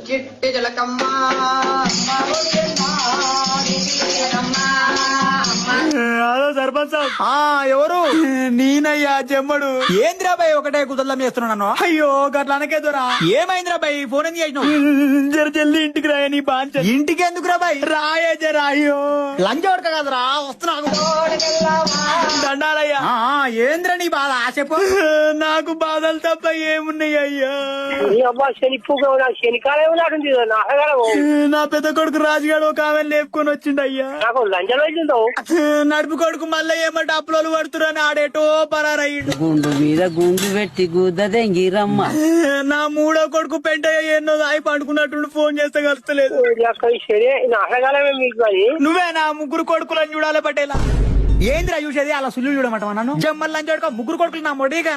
చిట్టి జలకమ్మ హలో సర్పంచ్ సాబ్. ఎవరు? నేనయ్యా చెమ్మడు. ఏంద్రా బాయ్ ఒకటే కుదల్లం చేస్తున్నాను. అయ్యో గట్ల అనకే దొరా. ఏమైందిరా బాయ్? ఫోన్ ఎందుకు చేసినావు? జర జల్దీ ఇంటికి రాయ నీ బాంచ. ఇంటికి ఎందుకురా బాయ్? రాయే జరా. అయ్యో లంచ్ పడక కదరా వస్తున్నాను. దండాలయ్యా. ఏంద్రా నీ బాధ? చెప్పు. నాకు బాధలు తప్ప ఏమున్నాయి అయ్యా? నా పెద్ద కొడుకు రాజుగాడు ఒక ఆమె లేపుకొని వచ్చిండు అయ్యా. నడుపు కొడుకు మళ్ళీ ఏమంటే అప్పులు పడుతురని ఆడేటో పరారయ్యిండు. గుండు మీద గుండు పెట్టి గుద్దదెంగి రమ్మ. నా మూడో కొడుకు పెంట ఎన్నో దాయి పండుకున్నట్టు ఫోన్ చేస్తే కలుస్తలేదు. నువ్వే నా ముగ్గురు కొడుకులను చూడాలి పట్టేలా. ఏంద్రా చూసేది? అలా సుల్లు చూడమంటావా నన్ను? జమ్మల్ని చూడక ముగ్గురు కొడుకులు నా మొడిగా